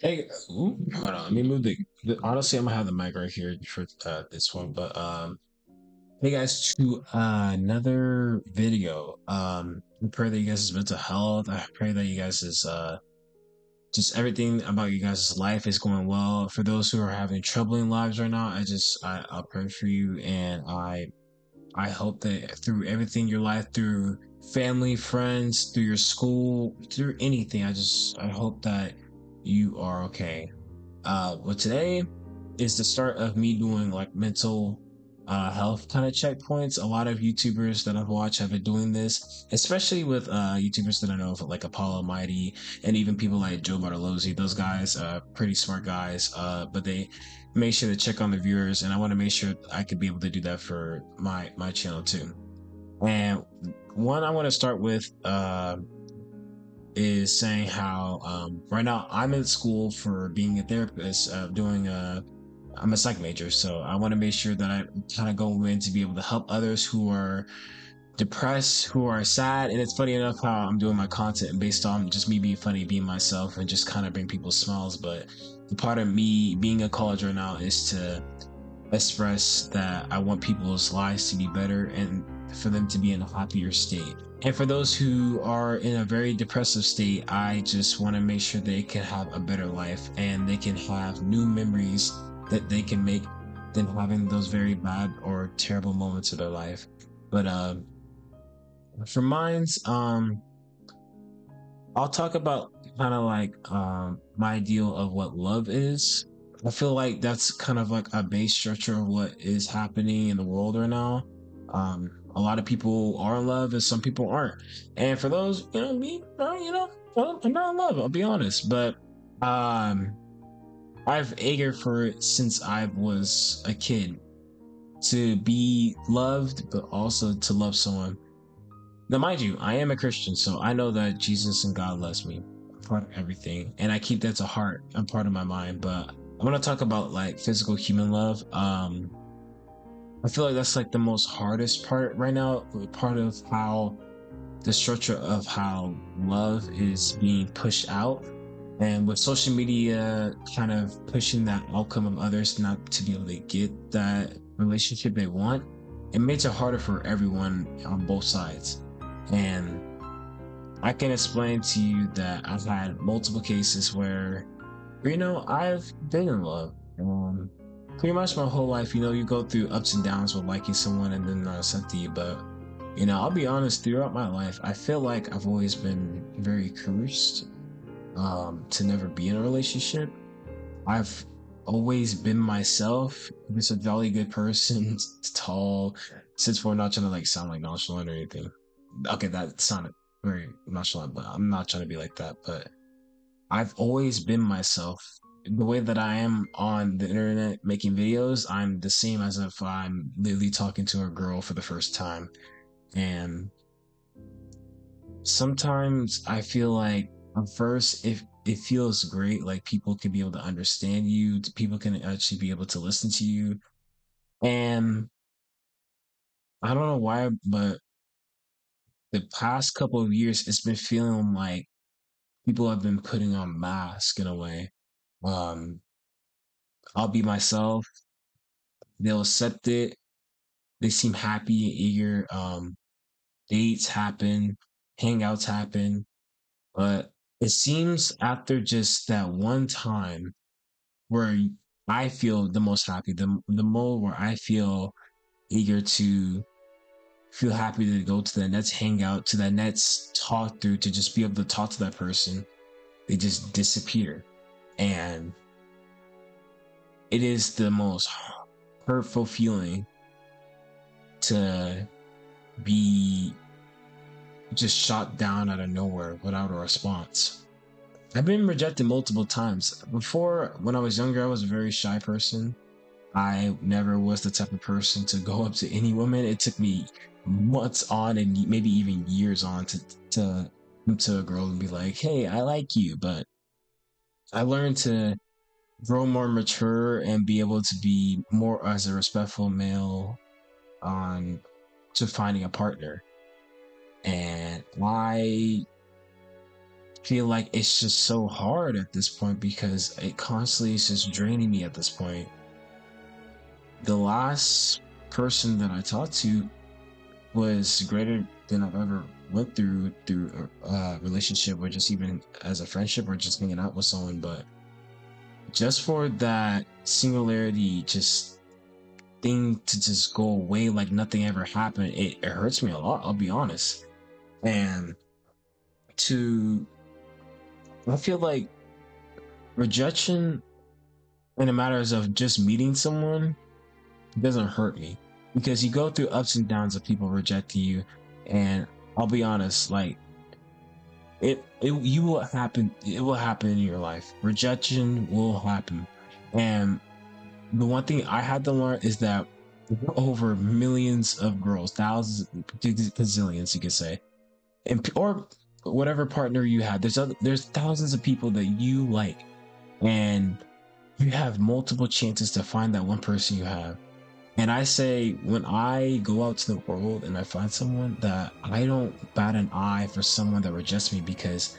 Hey, hold on. Let me move honestly, I'm gonna have the mic right here for this one. But hey guys, to another video. I pray that you guys' mental health. I pray that you guys is just everything about you guys' life is going well. For those who are having troubling lives right now, I'll pray for you, and I hope that through everything in your life, through family, friends, through your school, through anything, I hope that you are okay. But today is the start of me doing like mental health kind of checkpoints. A lot of YouTubers that I've watched have been doing this, especially with YouTubers that I know of, like Apollo Mighty and even people like Joe Bartolozzi. Those guys, pretty smart guys, but they make sure to check on the viewers, and I want to make sure I could be able to do that for my channel too. And one I want to start with is saying how right now I'm in school for being a therapist, doing I'm a psych major, so I want to make sure that I kind of go in to be able to help others who are depressed, who are sad. And it's funny enough how I'm doing my content based on just me being funny, being myself, and just kind of bring people smiles. But the part of me being in college right now is to express that I want people's lives to be better and for them to be in a happier state. And for those who are in a very depressive state, I just want to make sure they can have a better life and they can have new memories that they can make than having those very bad or terrible moments of their life. But for mine's, I'll talk about kind of like my ideal of what love is. I feel like that's kind of like a base structure of what is happening in the world right now. A lot of people are in love and some people aren't. And for those, me, well, I'm not in love, I'll be honest. But um, I've eager for it since I was a kid to be loved, but also to love someone. Now, mind you, I am a Christian, so I know that Jesus and God loves me, part of everything, and I keep that to heart and part of my mind. But I want to talk about like physical human love. I feel like that's like the most hardest part right now. Part of how the structure of how love is being pushed out, and with social media kind of pushing that outcome of others not to be able to get that relationship they want, it makes it harder for everyone on both sides. And I can explain to you that I've had multiple cases where, I've been in love. Pretty much my whole life, you go through ups and downs with liking someone and then not accepting you. But, I'll be honest, throughout my life, I feel like I've always been very cursed to never be in a relationship. I've always been myself. I'm just a jolly good person, tall, 6'4", not trying to like sound like nonchalant or anything. Okay, that sounded very nonchalant, but I'm not trying to be like that. But I've always been myself. The way that I am on the internet making videos, I'm the same as if I'm literally talking to a girl for the first time. And sometimes I feel like at first, if it feels great, like people can be able to understand you, people can actually be able to listen to you. And I don't know why, but the past couple of years, it's been feeling like people have been putting on masks in a way. Um, I'll be myself. They'll accept it. They seem happy and eager. Dates happen, hangouts happen, but it seems after just that one time where I feel the most happy, the more where I feel eager to feel happy to go to the next hangout, to that next talk through, to just be able to talk to that person, they just disappear. And it is the most hurtful feeling to be just shot down out of nowhere without a response. I've been rejected multiple times. Before, when I was younger, I was a very shy person. I never was the type of person to go up to any woman. It took me months on and maybe even years on to come to a girl and be like, "Hey, I like you." But I learned to grow more mature and be able to be more as a respectful male on to finding a partner. And feel like it's just so hard at this point because it constantly is just draining me at this point. The last person that I talked to was greater than I've ever went through a relationship or just even as a friendship or just hanging out with someone. But just for that singularity, just thing to just go away like nothing ever happened, it hurts me a lot. I'll be honest. And to, I feel like rejection in the matters of just meeting someone doesn't hurt me because you go through ups and downs of people rejecting you, and I'll be honest, like it will happen in your life. Rejection will happen. And the one thing I had to learn is that over millions of girls, thousands, gazillions, you could say, and or whatever partner you have, there's thousands of people that you like, and you have multiple chances to find that one person you have. And I say, when I go out to the world and I find someone, that I don't bat an eye for someone that rejects me, because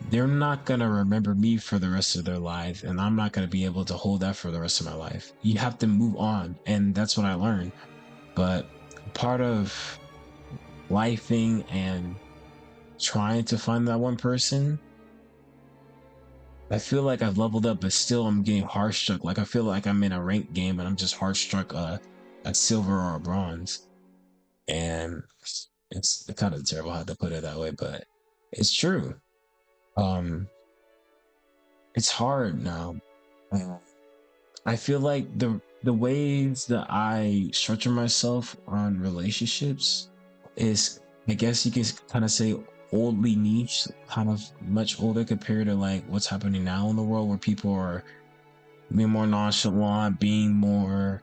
they're not going to remember me for the rest of their life. And I'm not going to be able to hold that for the rest of my life. You have to move on. And that's what I learned. But part of lifing and trying to find that one person, I feel like I've leveled up, but still I'm getting hard struck. Like I feel like I'm in a ranked game and I'm just hard struck a silver or a bronze. And it's kind of terrible how to put it that way, but it's true. Um, it's hard now. Uh, I feel like the ways that I structure myself on relationships is, I guess you can kind of say, oldly niche, kind of much older compared to like what's happening now in the world, where people are being more nonchalant, being more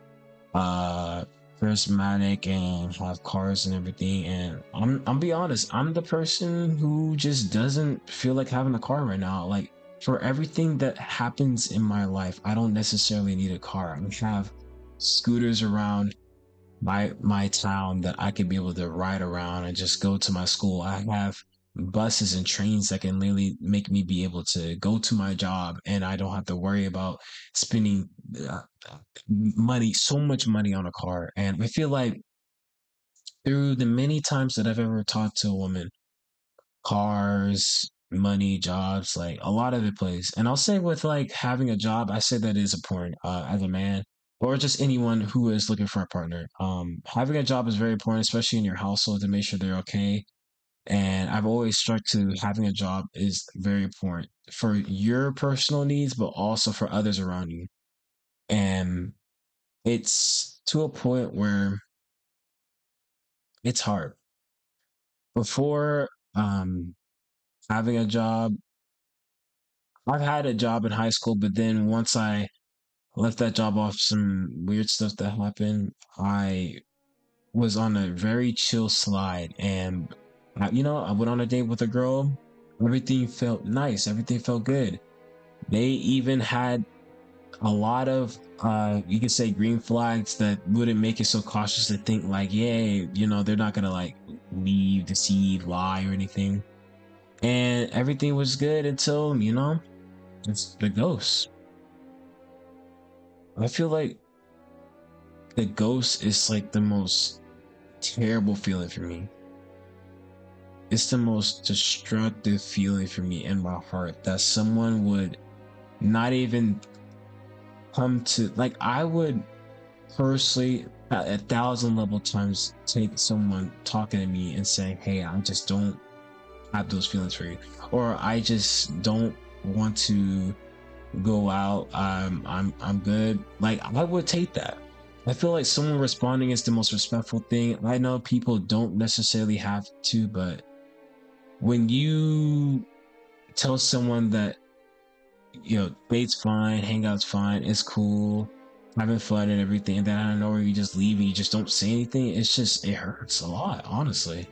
charismatic and have cars and everything. And I'm be honest, I'm the person who just doesn't feel like having a car right now. Like, for everything that happens in my life, I don't necessarily need a car. I have scooters around my town that I could be able to ride around and just go to my school. I have buses and trains that can literally make me be able to go to my job, and I don't have to worry about spending uh, money, so much money on a car. And I feel like through the many times that I've ever talked to a woman, cars, money, jobs, like a lot of it plays. And I'll say with like having a job, I say that is important as a man or just anyone who is looking for a partner. Having a job is very important, especially in your household, to make sure they're okay. And I've always struck to having a job is very important for your personal needs, but also for others around you. And it's to a point where it's hard. Before having a job, I've had a job in high school, but then once I left that job off some weird stuff that happened, I was on a very chill slide. And, I went on a date with a girl. Everything felt nice, everything felt good. They even had a lot of, you could say, green flags that wouldn't make you so cautious to think, like, yay, they're not gonna like leave, deceive, lie, or anything. And everything was good until, it's the ghost. I feel like the ghost is like the most terrible feeling for me. It's the most destructive feeling for me in my heart, that someone would not even come to, like, I would personally at 1,000 level times take someone talking to me and saying, hey, I just don't have those feelings for you, or I just don't want to go out. I'm good. Like, I would take that. I feel like someone responding is the most respectful thing. I know people don't necessarily have to, but when you tell someone that, date's fine, hangout's fine, it's cool, having fun and everything, and then I don't know where you just leave and you just don't say anything, it hurts a lot, honestly.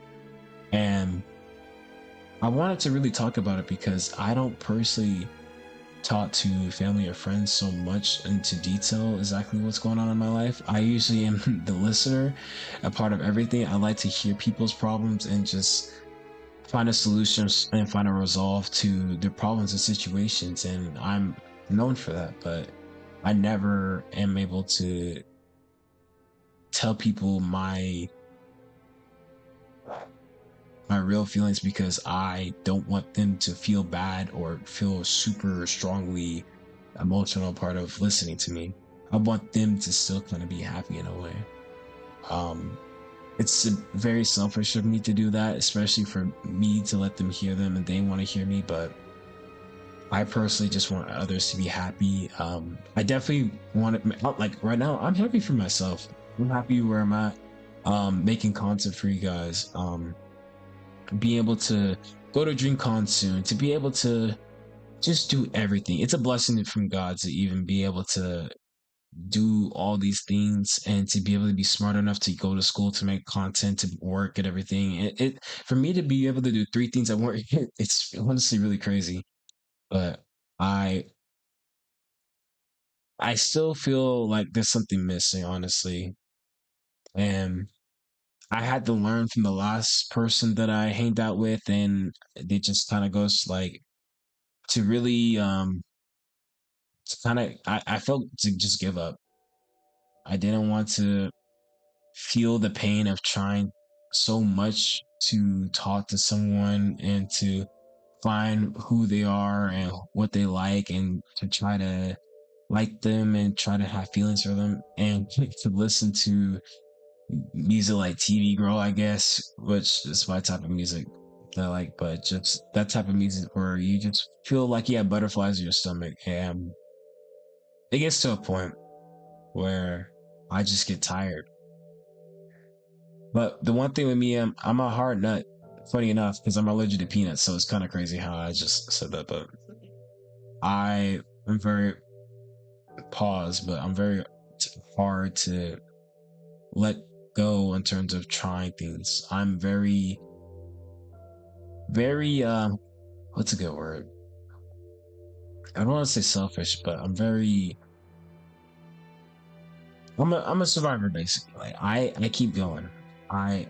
And I wanted to really talk about it because I don't personally talk to family or friends so much into detail exactly what's going on in my life. I usually am the listener, a part of everything. I like to hear people's problems and just find a solution and find a resolve to their problems and situations, and I'm known for that. But I never am able to tell people my real feelings because I don't want them to feel bad or feel super strongly emotional part of listening to me. I want them to still kind of be happy in a way. Um, it's very selfish of me to do that, especially for me to let them hear them and they want to hear me. But I personally just want others to be happy. I definitely want it. Like right now, I'm happy for myself. I'm happy where I'm at. Making content for you guys. Being able to go to DreamCon soon, to be able to just do everything. It's a blessing from God to even be able to do all these things and to be able to be smart enough to go to school to make content to work and everything. It for me to be able to do three things at work, it's honestly really crazy. But I I still feel like there's something missing, honestly. And I had to learn from the last person that I hanged out with, and it just kind of goes like to really kind of I felt to just give up. I didn't want to feel the pain of trying so much to talk to someone and to find who they are and what they like and to try to like them and try to have feelings for them and to listen to music like TV Girl, I guess, which is my type of music that I like, but just that type of music where you just feel like you have butterflies in your stomach. And it gets to a point where I just get tired. But the one thing with me, I'm a hard nut. Funny enough, because I'm allergic to peanuts, so it's kind of crazy how I just said that. But I am very but I'm very hard to let go in terms of trying things. I'm very what's a good word? I don't want to say selfish, but I'm a survivor basically. Like I keep going. I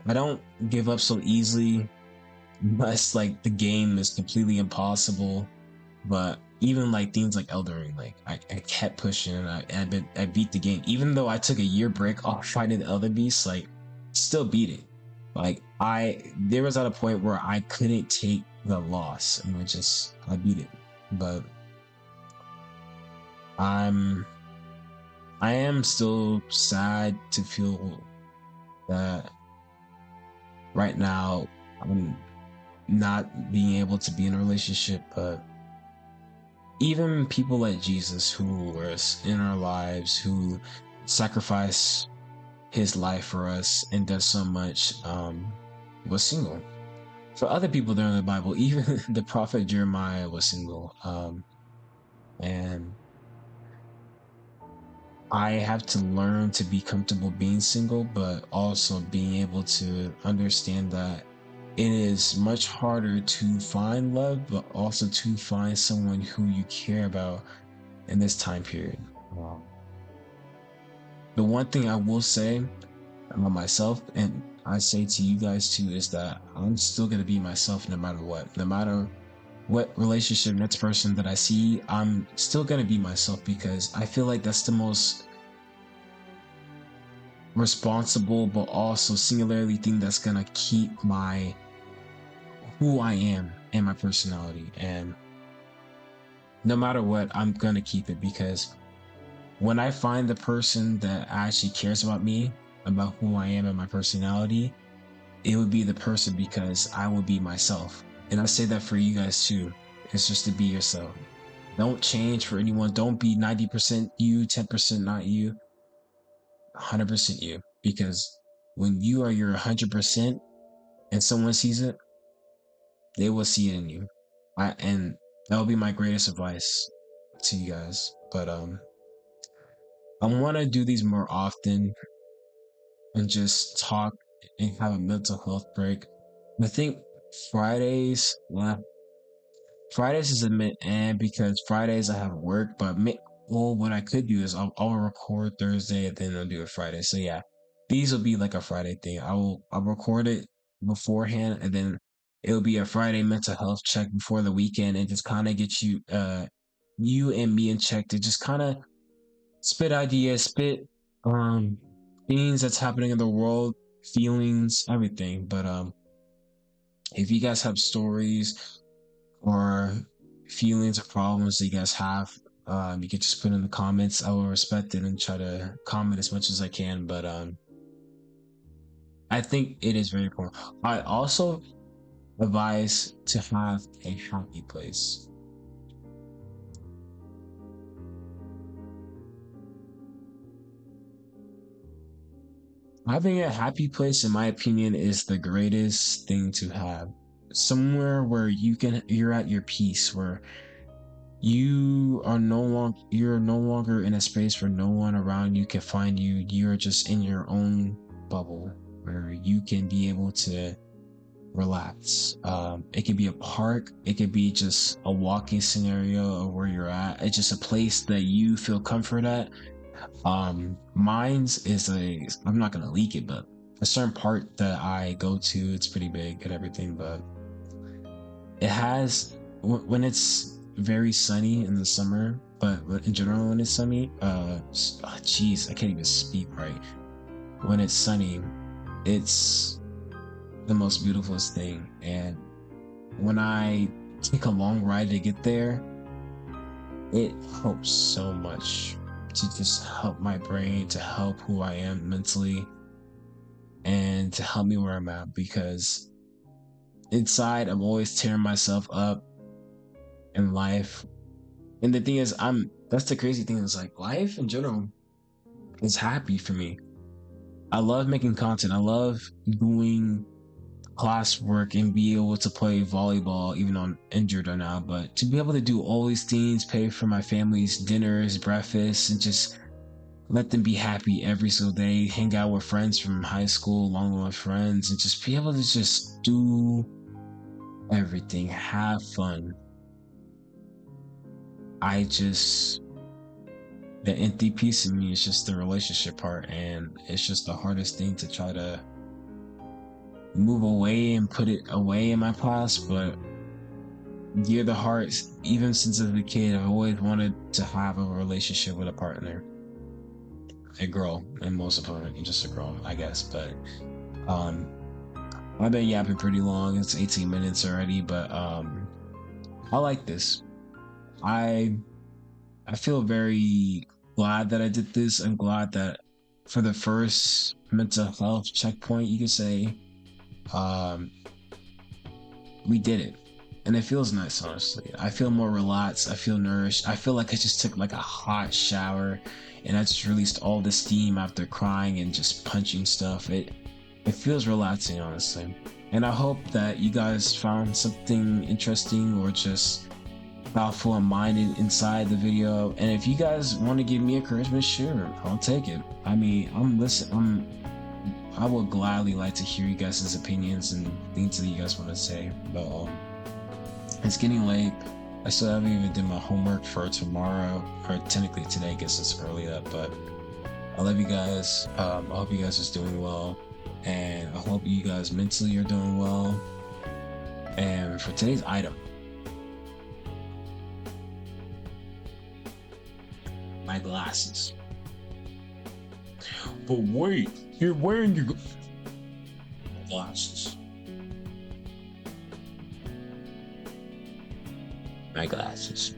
don't give up so easily unless like the game is completely impossible. But even like things like Elden Ring, like I kept pushing and I beat the game. Even though I took a year break off fighting the other beasts, like still beat it. Like there was at a point where I couldn't take the loss and I beat it. But I'm I am still sad to feel that right now I'm not being able to be in a relationship, but even people like Jesus who was in our lives, who sacrificed his life for us and does so much, was single. For other people there in the Bible, even the prophet Jeremiah was single. And I have to learn to be comfortable being single, but also being able to understand that it is much harder to find love, but also to find someone who you care about in this time period. Wow. The one thing I will say about myself, and I say to you guys too, is that I'm still gonna be myself no matter what. No matter what relationship, next person that I see, I'm still gonna be myself because I feel like that's the most responsible but also singularly thing that's gonna keep my who I am and my personality. And no matter what, I'm gonna keep it because when I find the person that actually cares about me, about who I am and my personality, it would be the person because I will be myself. And I say that for you guys too. It's just to be yourself. Don't change for anyone. Don't be 90% you, 10% not you, 100% you. Because when you are your 100% and someone sees it, they will see it in you. And that will be my greatest advice to you guys. But I want to do these more often and just talk and have a mental health break. I think Fridays, well, Fridays is a mid and because Fridays I have work, but well, what I could do is I'll record Thursday and then I'll do it Friday. So yeah, these will be like a Friday thing. I'll record it beforehand, and then it'll be a Friday mental health check before the weekend, and just kind of get you and me in check to just kind of spit ideas, spit um things that's happening in the world, feelings, everything. But if you guys have stories or feelings or problems that you guys have, you can just put in the comments. I will respect it and try to comment as much as I can. But I think it is very important. I also advise to have a happy place. Having a happy place, in my opinion, is the greatest thing to have. Somewhere where you're at your peace, where you're no longer in a space where no one around you can find you. You're just in your own bubble where you can be able to relax. It could be a park, it could be just a walking scenario of where you're at. It's just a place that you feel comfort at. Mine's is I'm not gonna leak it, but a certain part that I go to, it's pretty big and everything, but it has when it's very sunny in the summer, but in general when it's sunny, jeez, I can't even speak right. When it's sunny, it's the most beautifulest thing, and when I take a long ride to get there, it helps so much to just help my brain, to help who I am mentally, and to help me where I'm at, because inside I'm always tearing myself up in life. And the thing is, that's the crazy thing, is like life in general is happy for me. I love making content. I love doing classwork and be able to play volleyball even though I'm injured right now. But to be able to do all these things, pay for my family's dinners, breakfasts, and just let them be happy every single day, hang out with friends from high school along with my friends, and just be able to just do everything, have fun. The empty piece of me is just the relationship part, and it's just the hardest thing to try to move away and put it away in my past. But dear the heart, even since as a kid, I've always wanted to have a relationship with a partner, a girl, and most importantly, just a girl, I guess. But I've been yapping pretty long. It's 18 minutes already, but I like this. I I feel very glad that I did this. I'm glad that for the first mental health checkpoint, you could say, um, we did it. And it feels nice, honestly. I feel more relaxed. I feel nourished. I feel like I just took like a hot shower and I just released all the steam after crying and just punching stuff. It feels relaxing, honestly. And I hope that you guys found something interesting or just thoughtful and minded inside the video. And if you guys want to give me encouragement, sure, I'll take it. I mean, I would gladly like to hear you guys' opinions and things that you guys want to say. But it's getting late. I still haven't even done my homework for tomorrow, or technically today. I guess it's early up, but I love you guys. I hope you guys are doing well, and I hope you guys mentally are doing well. And for today's item, my glasses. But wait, you're wearing your glasses. My glasses.